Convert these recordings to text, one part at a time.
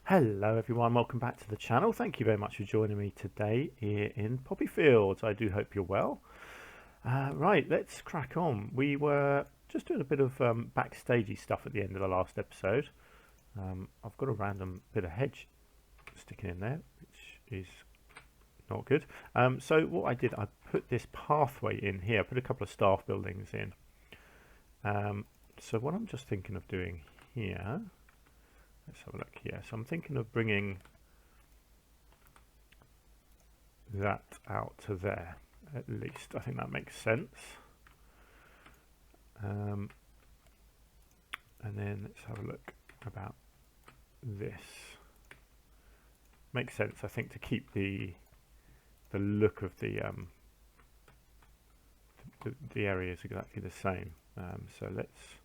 Hello everyone, welcome back to the channel. Thank you very much for joining me today here in Poppyfields. I do hope you're well. Right, let's crack on. We were just doing a bit of backstagey stuff at the end of the last episode. I've got a random bit of hedge sticking in there, which is not good. So what I did, I put this pathway in here, put a couple of staff buildings in. So what I'm just thinking of doing here, let's have a look here. So I'm thinking of bringing that out to there, at least. I think that makes sense. And then let's have a look about this. Makes sense, I think, to keep the look of the area is exactly the same. So let's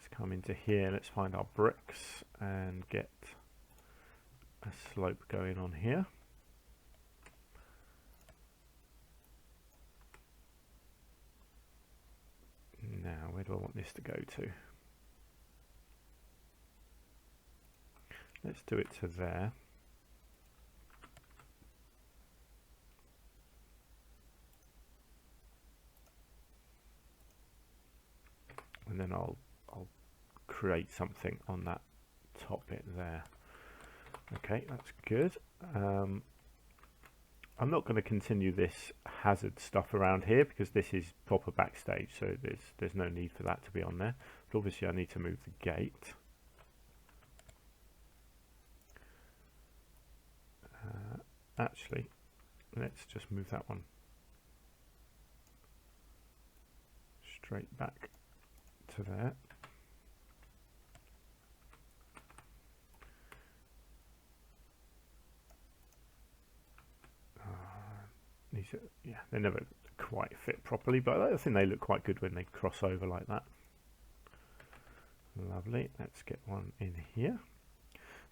come into here, let's find our bricks and get a slope going on here. Now, where do I want this to go to? Let's do it to there. And then I'll create something on that top bit there. Okay, that's good. I'm not going to continue this hazard stuff around here because this is proper backstage, so there's no need for that to be on there. But obviously I need to move the gate. Actually, let's just move that one straight back to there. These are, yeah, they never quite fit properly, but I think they look quite good when they cross over like that. Lovely. Let's get one in here.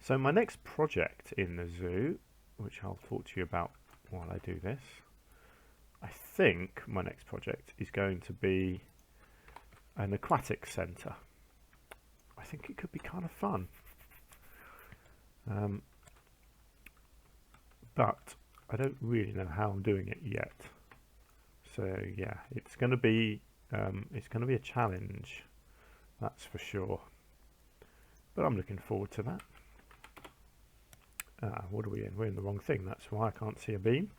So my next project in the zoo, which I'll talk to you about while I do this, I think my next project is going to be an aquatic centre. I think it could be kind of fun. But I don't really know how I'm doing it yet. So yeah, it's going to be a challenge, that's for sure. But I'm looking forward to that. What are we in? We're in the wrong thing. That's why I can't see a beam.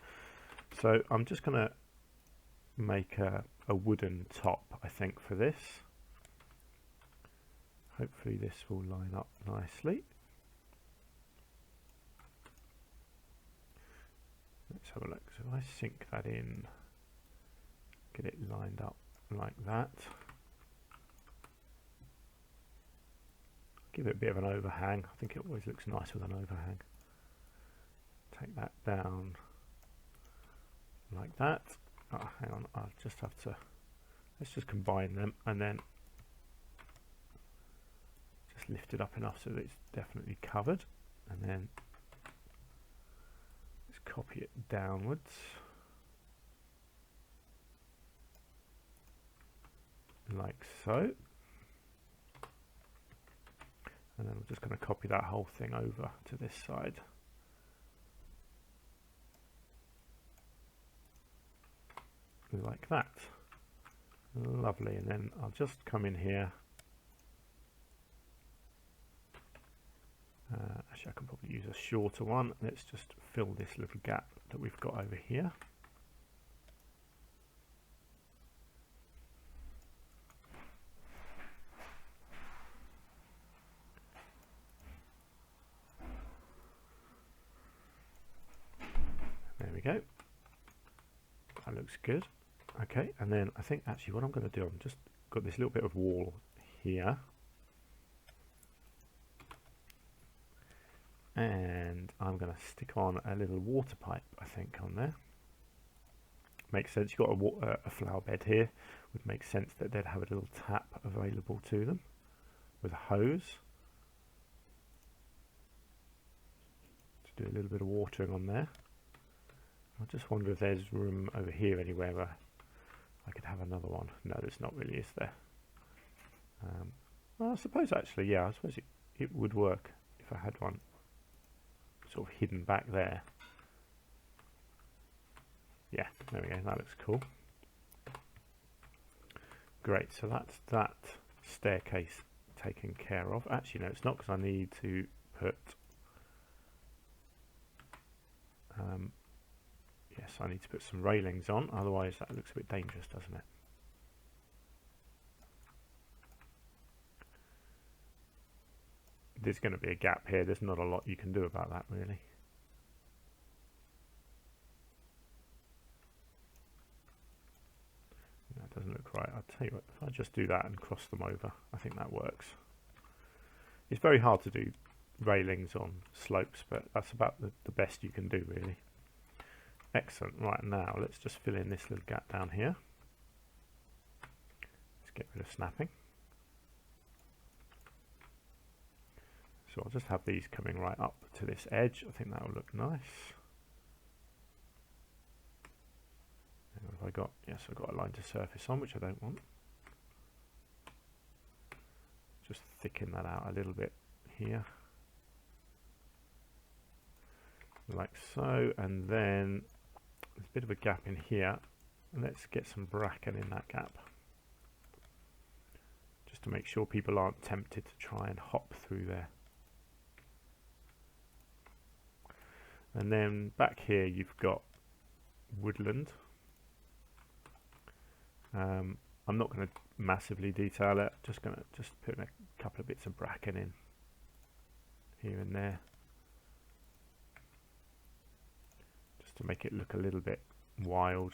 So I'm just going to make a wooden top, I think, for this. Hopefully this will line up nicely. Let's have a look. So if I sink that in, get it lined up like that. Give it a bit of an overhang. I think it always looks nice with an overhang. Take that down like that. Oh, hang on, I'll just have to, let's just combine them and then just lift it up enough so that it's definitely covered, and then let's copy it downwards like so, and then I'm just going to copy that whole thing over to this side. Like that. Lovely. And then I'll just come in here. Actually, I can probably use a shorter one. Let's just fill this little gap that we've got over here. There we go. That looks good. Okay, and then I think actually what I'm going to do, I've just got this little bit of wall here, and I'm going to stick on a little water pipe, I think, on there. Makes sense. You've got a flower bed here. Would make sense that they'd have a little tap available to them with a hose to do a little bit of watering on there. I just wonder if there's room over here anywhere where I could have another one. No, there's not really, is there? Well, I suppose actually, yeah, I suppose it would work if I had one sort of hidden back there. Yeah, there we go, that looks cool. Great, so that's that staircase taken care of. Actually, no, it's not, because I need to put... yes, I need to put some railings on, otherwise that looks a bit dangerous, doesn't it? There's going to be a gap here. There's not a lot you can do about that, really. That doesn't look right. I'll tell you what, if I just do that and cross them over, I think that works. It's very hard to do railings on slopes, but that's about the best you can do, really. Excellent. Right, now let's just fill in this little gap down here. Let's get rid of snapping. So I'll just have these coming right up to this edge. I think that will look nice. And what have I got? Yes, I've got a line to surface on, which I don't want. Just thicken that out a little bit here. Like so, and then there's a bit of a gap in here. And let's get some bracken in that gap, just to make sure people aren't tempted to try and hop through there. And then back here you've got woodland. I'm not going to massively detail it, just going to put a couple of bits of bracken in here and there, just to make it look a little bit wild.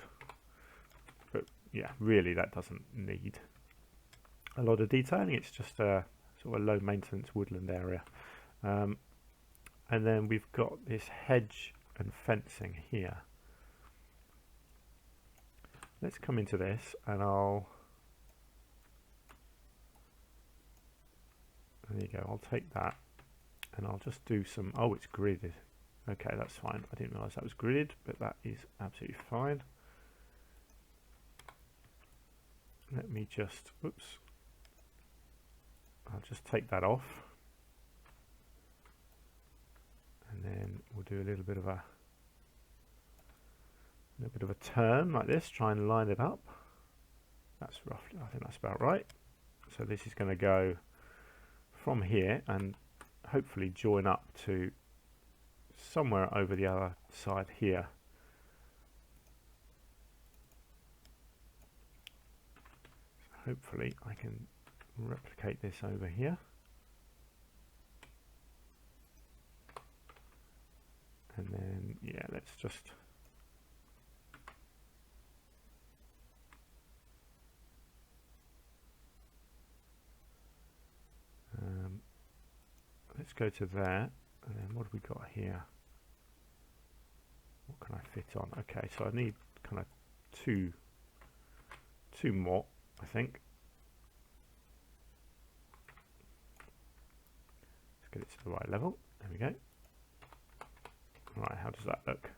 But yeah, really that doesn't need a lot of detailing. It's just a sort of a low maintenance woodland area. And then we've got this hedge and fencing here. Let's come into this, and there you go, I'll take that and I'll just do some, oh, it's gridded. Okay, that's fine. I didn't realise that was gridded, but that is absolutely fine. Let me just, oops, I'll just take that off. And then we'll do a little bit of a turn like this, try and line it up. That's roughly, I think that's about right. So this is going to go from here and hopefully join up to somewhere over the other side here. So hopefully I can replicate this over here. And then, yeah, let's just let's go to there, and then what have we got here? What can I fit on? Okay, so I need kind of two more, I think. Let's get it to the right level. There we go. Right, how does that look?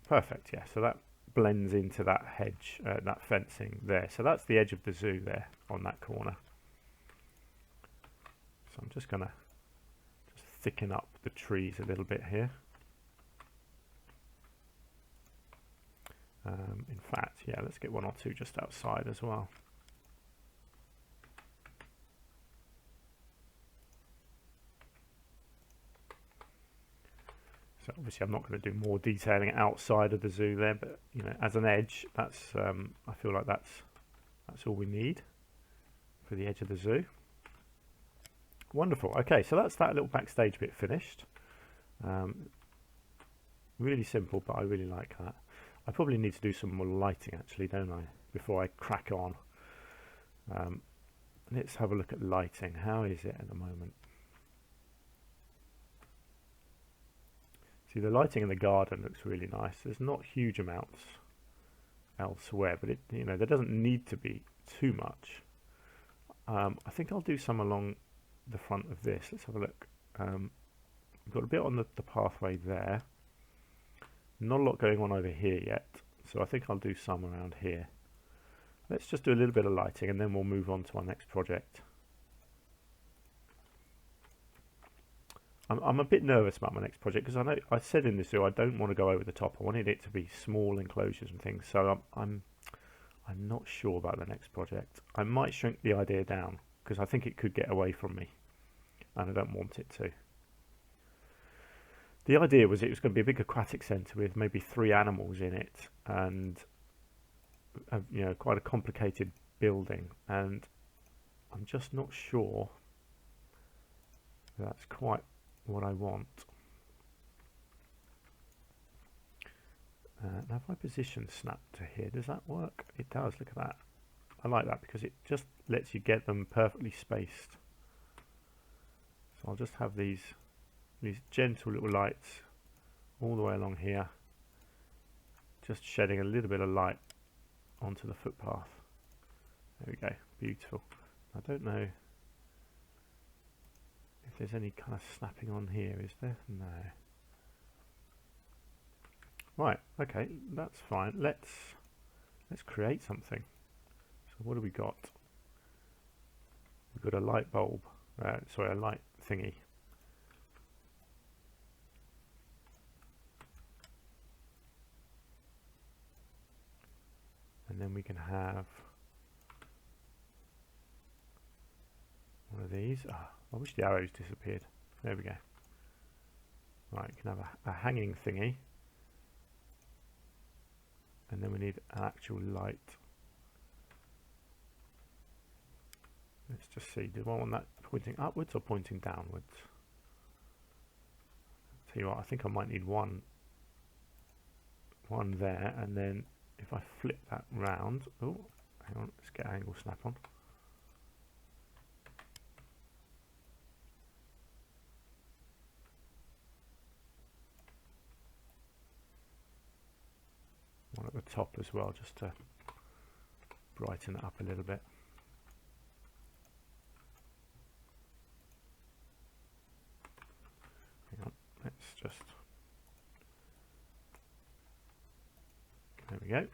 Perfect, yeah, so that blends into that hedge, that fencing there. So that's the edge of the zoo there on that corner. So I'm just going to thicken up the trees a little bit here. In fact, yeah, let's get one or two just outside as well. So obviously I'm not going to do more detailing outside of the zoo there, but you know, as an edge, that's I feel like that's all we need for the edge of the zoo. Wonderful. Okay, so that's that little backstage bit finished. Really simple, but I really like that. I probably need to do some more lighting actually, don't I, before I crack on. Let's have a look at lighting. How is it at the moment? See, the lighting in the garden looks really nice. There's not huge amounts elsewhere, but it, you know, there doesn't need to be too much. I think I'll do some along the front of this. Let's have a look. We've got a bit on the pathway there. Not a lot going on over here yet, so I think I'll do some around here. Let's just do a little bit of lighting and then we'll move on to our next project. I'm a bit nervous about my next project because I know I said in this video I don't want to go over the top. I wanted it to be small enclosures and things. So I'm not sure about the next project. I might shrink the idea down because I think it could get away from me, and I don't want it to. The idea was it was going to be a big aquatic centre with maybe 3 animals in it, and you know, quite a complicated building, and I'm just not sure that's quite what I want. Now if I position snap to here, does that work? It does. Look at that. I like that because it just lets you get them perfectly spaced. So I'll just have these gentle little lights all the way along here, just shedding a little bit of light onto the footpath. There we go, beautiful. I don't know if there's any kind of snapping on here, is there? No. Right, okay, that's fine. Let's create something. So what do we got? We've got a light bulb, sorry, a light thingy. And then we can have one of these. I wish the arrows disappeared. There we go. Right, you can have a hanging thingy. And then we need an actual light. Let's just see, do I want that pointing upwards or pointing downwards? Tell you what, I think I might need one there, and then if I flip that round, oh, hang on, let's get angle snap on. One at the top as well, just to brighten it up a little bit. Hang on, let's just, there we go.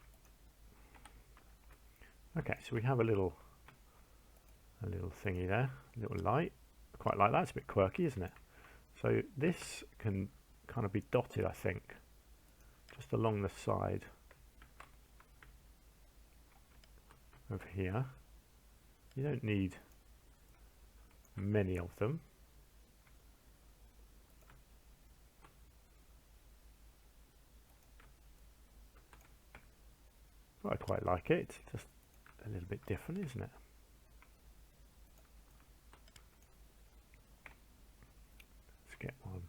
Okay, so we have a little thingy there, a little light. I quite like that, it's a bit quirky, isn't it? So this can kind of be dotted, I think, just along the side of here. You don't need many of them. But I quite like it. It's just a little bit different, isn't it? Let's get one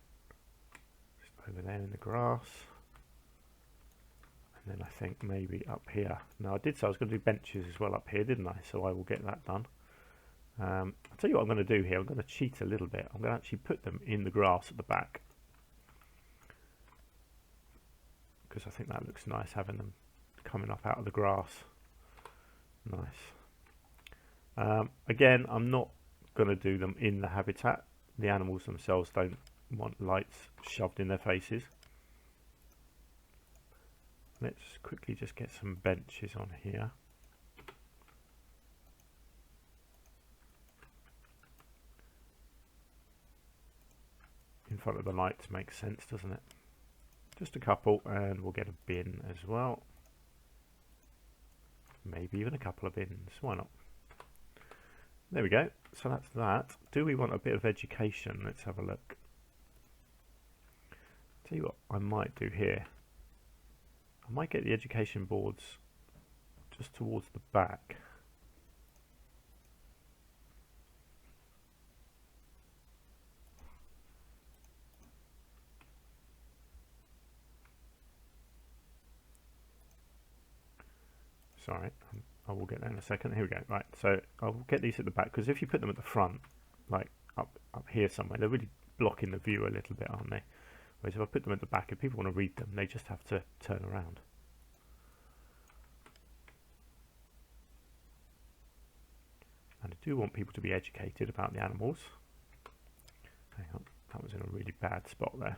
just over there in the grass. And then I think maybe up here. Now I did say I was going to do benches as well up here, didn't I? So I will get that done. I'll tell you what I'm going to do here. I'm going to cheat a little bit. I'm going to actually put them in the grass at the back, because I think that looks nice, having them coming up out of the grass. Nice. Again, I'm not going to do them in the habitat. The animals themselves don't want lights shoved in their faces. Let's quickly just get some benches on here. In front of the lights makes sense, doesn't it? Just a couple, and we'll get a bin as well. Maybe even a couple of bins, why not? There we go, so that's that. Do we want a bit of education? Let's have a look. Tell you what I might do here. I might get the education boards just towards the back. Sorry, I will get that in a second. Here we go. Right, so I'll get these at the back, because if you put them at the front, like up here somewhere, they're really blocking the view a little bit, aren't they? Whereas if I put them at the back, if people want to read them, they just have to turn around. And I do want people to be educated about the animals. Hang on, that was in a really bad spot there.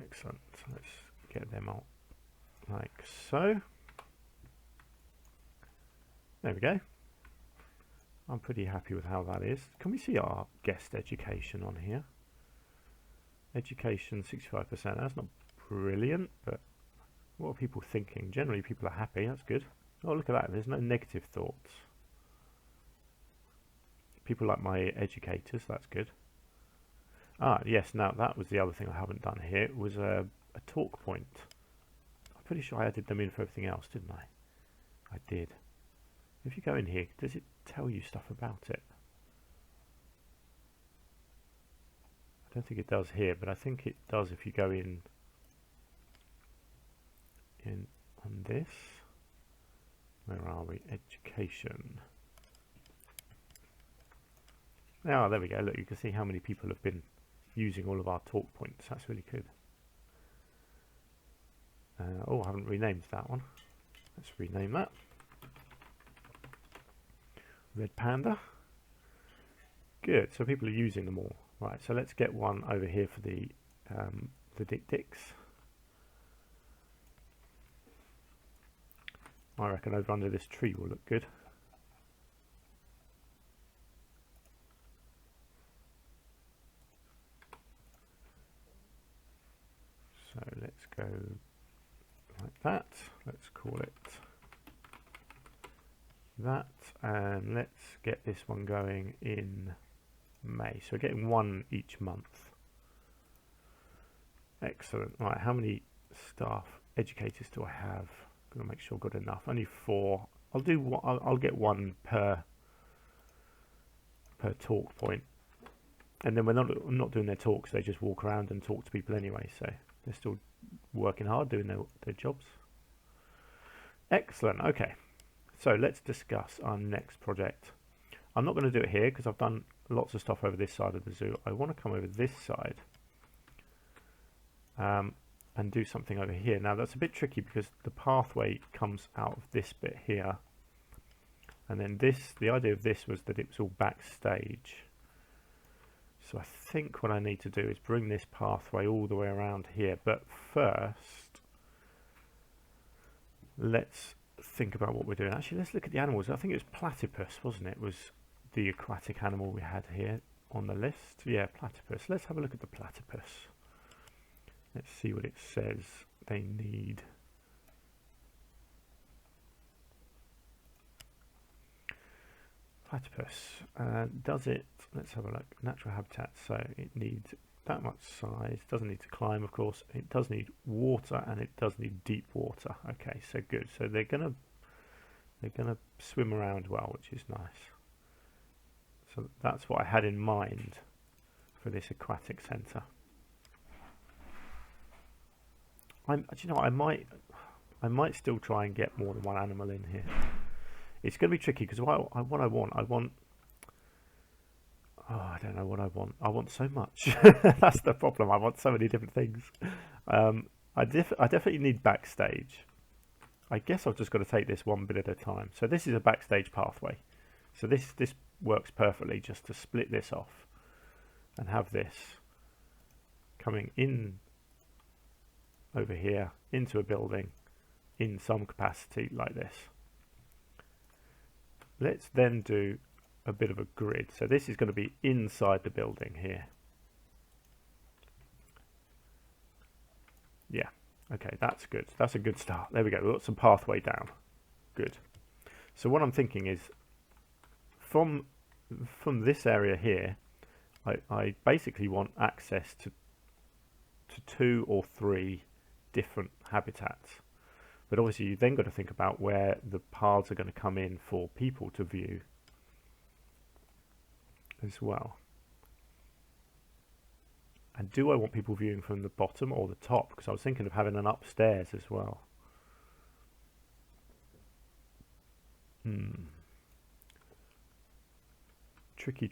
Excellent, so let's get them out like so. There we go. I'm pretty happy with how that is. Can we see our guest education on here? Education 65%. That's not brilliant, but what are people thinking? Generally people are happy. That's good. Oh, look at that. There's no negative thoughts. People like my educators. That's good. Ah, yes. Now that was the other thing I haven't done here. It was a talk point. I'm pretty sure I added them in for everything else, didn't I? I did. If you go in here, does it tell you stuff about it? I don't think it does here, but I think it does if you go in on this. Where are we? Education. Ah, there we go. Look, you can see how many people have been using all of our talk points. That's really good. Oh, I haven't renamed that one. Let's rename that. Red Panda. Good. So people are using them all. Right. So let's get one over here for the Dick Dicks. I reckon over under this tree will look good. So let's go like that. Let's call it that, and let's get this one going in May. So we're getting one each month. Excellent. Right, how many staff educators do I have? Gonna make sure I've got enough. Only 4. I'll do. I'll get one per talk point, and then we're not doing their talks. They just walk around and talk to people anyway. So they're still working hard, doing their jobs. Excellent. Okay, so let's discuss our next project. I'm not going to do it here because I've done lots of stuff over this side of the zoo. I want to come over this side and do something over here. Now that's a bit tricky because the pathway comes out of this bit here, and then this. The idea of this was that it was all backstage. So I think what I need to do is bring this pathway all the way around here. But first, let's think about what we're doing. Actually, let's look at the animals. I think it was platypus, wasn't it? It was the aquatic animal we had here on the list. Yeah, platypus. Let's have a look at the platypus. Let's see what it says they need. Platypus. Does it? Let's have a look. Natural habitat. So it needs that much size. Doesn't need to climb, of course. It does need water, and it does need deep water. Okay, so good. So they're gonna swim around well, which is nice. So that's what I had in mind for this aquatic centre. Do you know what, I might still try and get more than one animal in here. It's going to be tricky because what I want. Oh, I don't know what I want. I want so much. That's the problem. I want so many different things. I definitely need backstage. I guess I've just got to take this one bit at a time. So this is a backstage pathway. So this works perfectly just to split this off and have this coming in over here into a building in some capacity like this. Let's then do a bit of a grid. So this is going to be inside the building here. Yeah, okay, that's good. That's a good start. There we go. We've got some pathway down. Good. So what I'm thinking is from this area here, I basically want access to 2 or 3 different habitats. But obviously you then got to think about where the paths are going to come in for people to view as well. And do I want people viewing from the bottom or the top? Because I was thinking of having an upstairs as well. Tricky.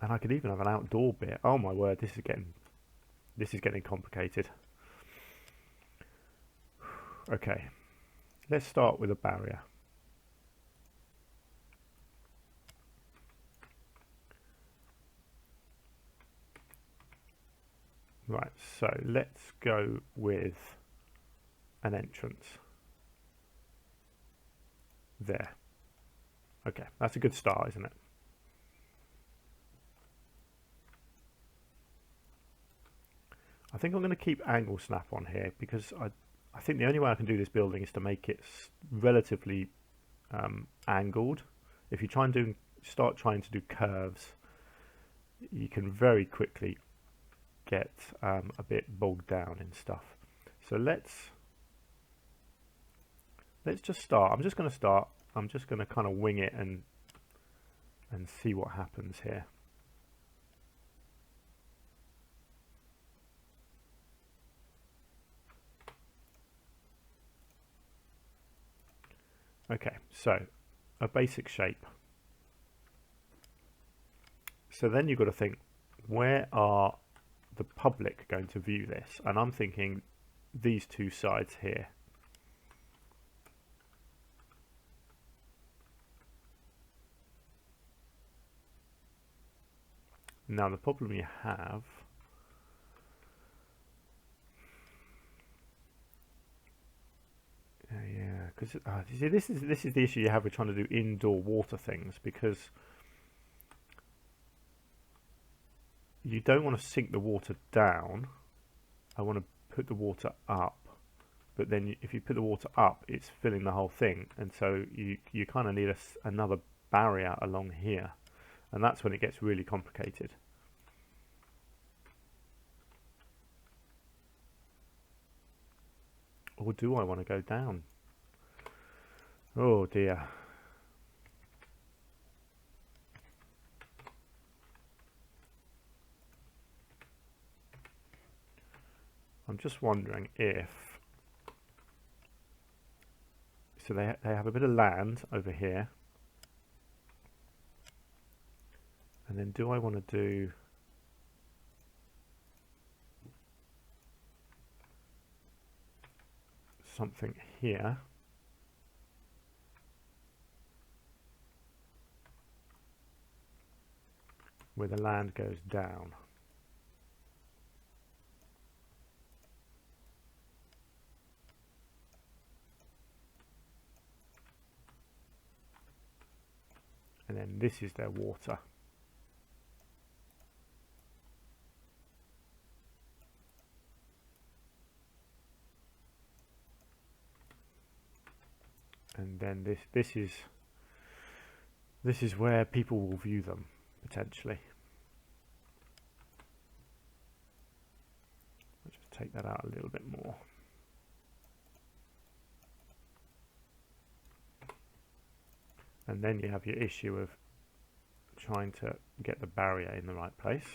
And I could even have an outdoor bit. Oh my word, this is getting complicated. Okay, let's start with a barrier. Right, so let's go with an entrance. there. Okay, that's a good start, isn't it? I think I'm going to keep angle snap on here because I think the only way I can do this building is to make it relatively angled. If you start trying to do curves, you can very quickly get a bit bogged down in stuff. So let's just start. I'm just going to start. I'm just going to kind of wing it and see what happens here. Okay, so a basic shape. So then you've got to think, where are the public going to view this? And I'm thinking these two sides here. Now the problem you have yeah, because you see, this is the issue you have with trying to do indoor water things, because you don't want to sink the water down. I want to put the water up, but then if you put the water up, it's filling the whole thing, and so you kind of need another barrier along here, and that's when it gets really complicated. Or do I want to go down? Oh dear. I'm just wondering if... So they have a bit of land over here. And then do I want to do... something here? Where the land goes down. And then this is their water. And then this is where people will view them, potentially. I'll just take that out a little bit more. And then you have your issue of trying to get the barrier in the right place.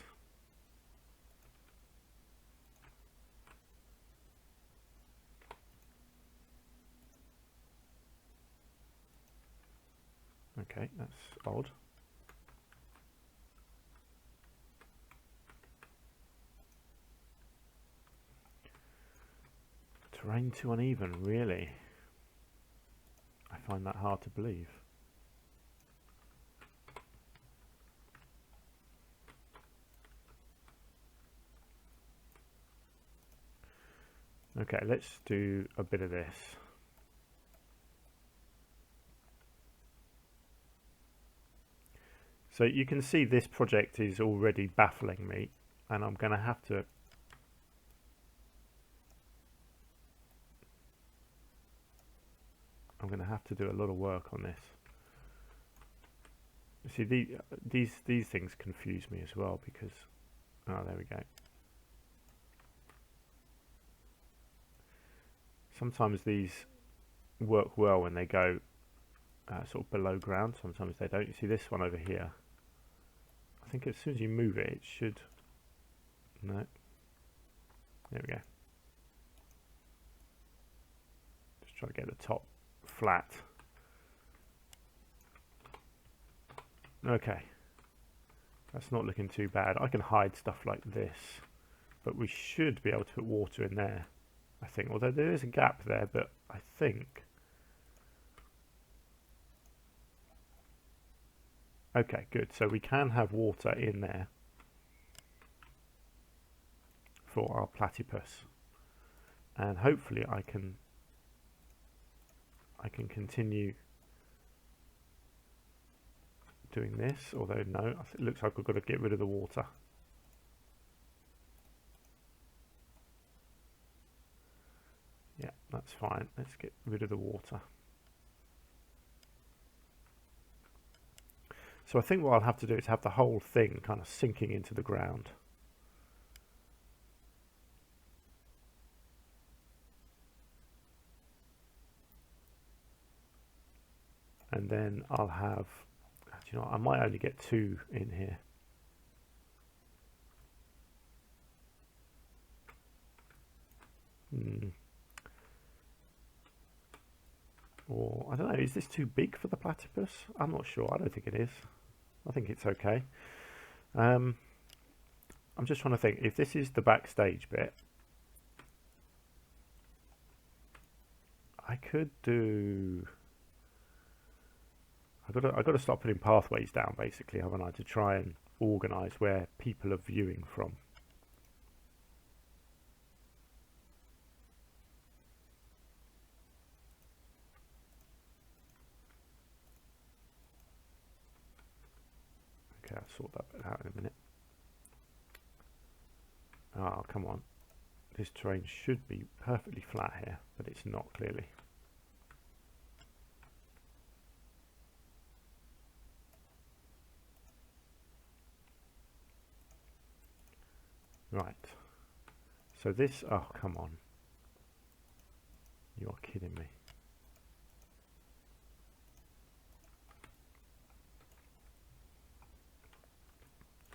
Okay, that's odd. Terrain too uneven, really? I find that hard to believe. Okay, let's do a bit of this. So you can see this project is already baffling me, and I'm going to have to do a lot of work on this. See, these things confuse me as well, because oh, there we go. Sometimes these work well when they go sort of below ground. Sometimes they don't. You see this one over here. I think as soon as you move it, it should. No. There we go. Just try to get the top flat. Okay. That's not looking too bad. I can hide stuff like this, but we should be able to put water in there, I think. Although there is a gap there, but I think... Okay, good. So we can have water in there for our platypus, and hopefully I can continue doing this, although no, it looks like I've got to get rid of the water. Yeah, that's fine. Let's get rid of the water. So I think what I'll have to do is have the whole thing kind of sinking into the ground. And then I'll have, you know, I might only get 2 in here. Or, I don't know, is this too big for the platypus? I'm not sure. I don't think it is. I think it's okay. I'm just trying to think, if this is the backstage bit, I could do... I've got to start putting pathways down, basically, haven't I, to try and organise where people are viewing from. Okay, I'll sort that bit out in a minute. Oh, come on. This terrain should be perfectly flat here, but it's not, clearly. Right. So this... Oh, come on. You are kidding me.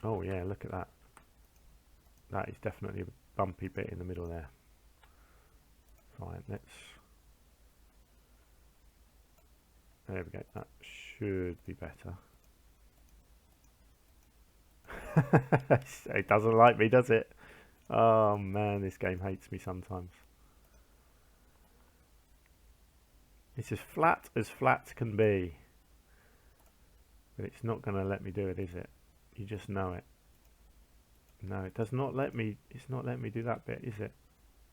Oh, yeah, look at that. That is definitely a bumpy bit in the middle there. Fine, let's... There we go. That should be better. It doesn't like me, does it? Oh man, this game hates me sometimes. It's as flat can be. But it's not going to let me do it, is it? You just know it. No, it does not let me. It's not letting me do that bit, is it?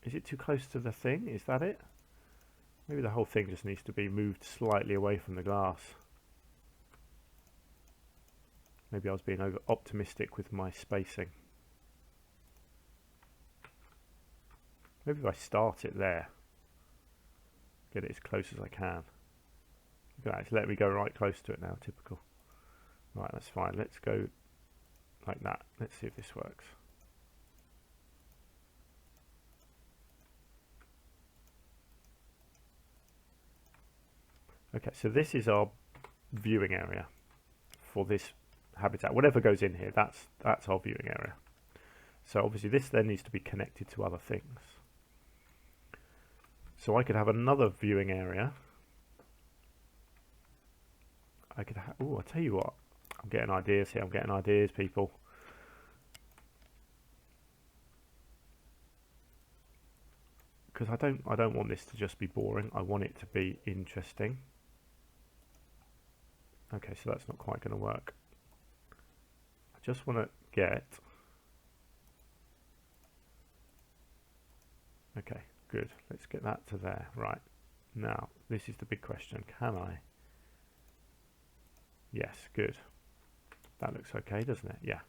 Is it too close to the thing? Is that it? Maybe the whole thing just needs to be moved slightly away from the glass. Maybe I was being over optimistic with my spacing. Maybe if I start it there, get it as close as I can. Look at that, it's let me go right close to it now, typical. Right, that's fine. Let's go like that. Let's see if this works. Okay, so this is our viewing area for this habitat. Whatever goes in here, that's our viewing area. So obviously this then needs to be connected to other things. So I could have another viewing area. I could have, oh, I'll tell you what, I'm getting ideas here, I'm getting ideas, people. Because I don't want this to just be boring, I want it to be interesting. Okay, so that's not quite going to work. I just want to get... Okay, good. Let's get that to there. Right. Now, this is the big question. Can I? Yes, good. That looks okay, doesn't it? Yeah.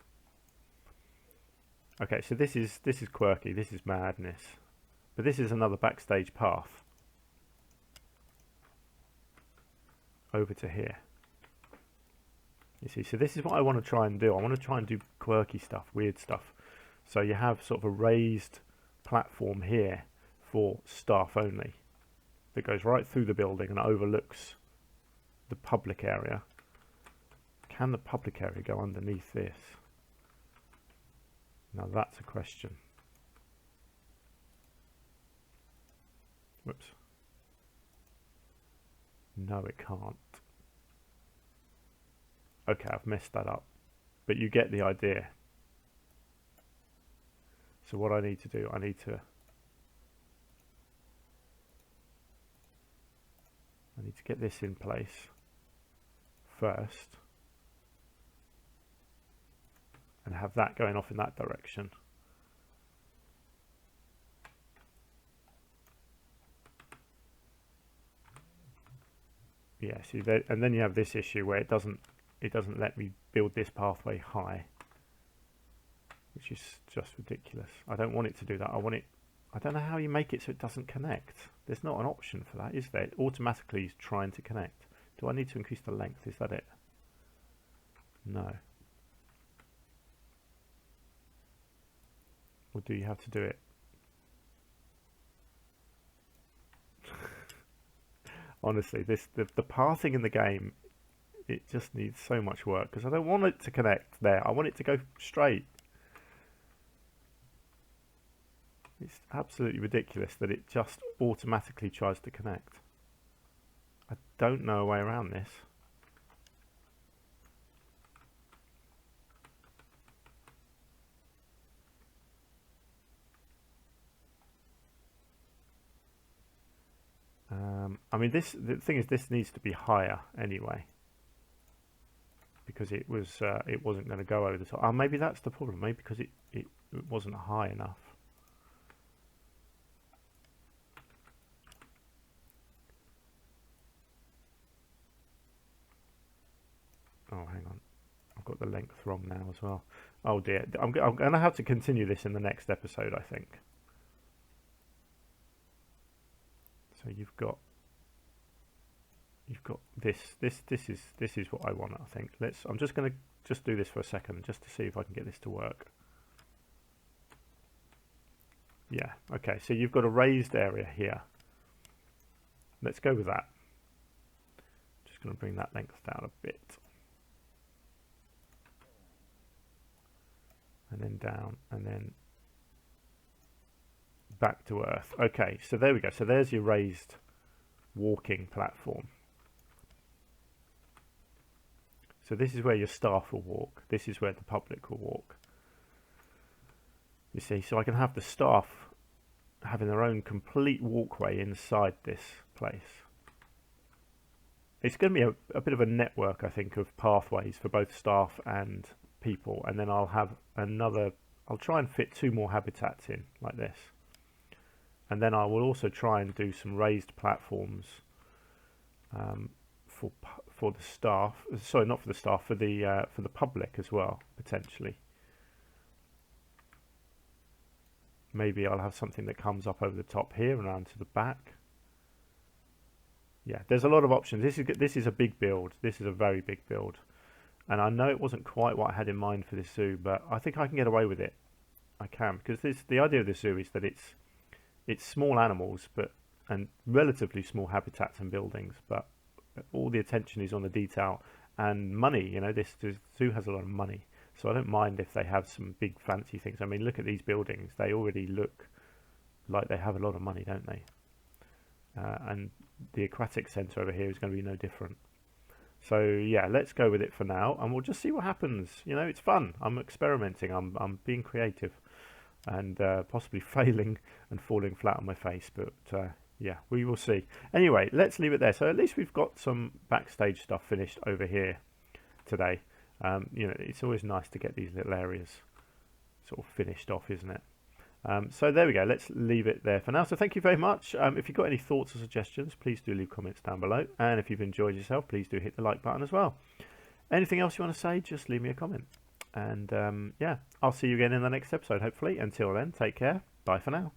Okay, so this is quirky. This is madness. But this is another backstage path over to here. You see, so this is what I want to try and do. I want to try and do quirky stuff, weird stuff. So you have sort of a raised platform here for staff only that goes right through the building and overlooks the public area. Can the public area go underneath this? Now that's a question. Whoops. No, it can't. Okay, I've messed that up. But you get the idea. So what I need to do, I need to get this in place first and have that going off in that direction. Yeah, see, and then you have this issue where it doesn't it doesn't let me build this pathway high, which is just ridiculous. I don't want it to do that. I don't know how you make it so it doesn't connect. There's not an option for that, is there? It automatically is trying to connect. Do I need to increase the length? Is that it? No. Or do you have to do it? Honestly, the pathing in the game, it just needs so much work, because I don't want it to connect there. I want it to go straight. It's absolutely ridiculous that it just automatically tries to connect. I don't know a way around this. I mean, the thing is, this needs to be higher anyway, because it wasn't going to go over the top. Oh, maybe that's the problem. Maybe because it wasn't high enough. Oh, hang on. I've got the length wrong now as well. Oh dear. I'm going to have to continue this in the next episode, I think. So you've got this is what I want, I think. I'm just going to do this for a second just to see if I can get this to work. Yeah, okay, so you've got a raised area here. Let's go with that. Just going to bring that length down a bit. And then down, and then back to earth. Okay, so there we go. So there's your raised walking platform. So this is where your staff will walk. This is where the public will walk. You see, so I can have the staff having their own complete walkway inside this place. It's going to be a bit of a network, I think, of pathways for both staff and people, and then I'll have I'll try and fit 2 more habitats in like this, and then I will also try and do some raised platforms for the staff. Sorry, not for the staff, for the public as well, potentially. Maybe I'll have something that comes up over the top here and around to the back. Yeah, there's a lot of options. This is a big build. This is a very big build. And I know it wasn't quite what I had in mind for this zoo, but I think I can get away with it. I can, because the idea of the zoo is that it's small animals, and relatively small habitats and buildings, but all the attention is on the detail and money. You know, this zoo has a lot of money, so I don't mind if they have some big fancy things. I mean, look at these buildings; they already look like they have a lot of money, don't they? And the aquatic centre over here is going to be no different. So yeah, let's go with it for now, and we'll just see what happens. You know, it's fun. I'm experimenting. I'm being creative, and possibly failing and falling flat on my face. But yeah, we will see. Anyway, let's leave it there. So at least we've got some backstage stuff finished over here today. You know, it's always nice to get these little areas sort of finished off, isn't it? So there we go. Let's leave it there for now. So thank you very much. If you've got any thoughts or suggestions, please do leave comments down below. And if you've enjoyed yourself, please do hit the like button as well. Anything else you want to say, just leave me a comment. And yeah, I'll see you again in the next episode, hopefully. Until then, take care. Bye for now.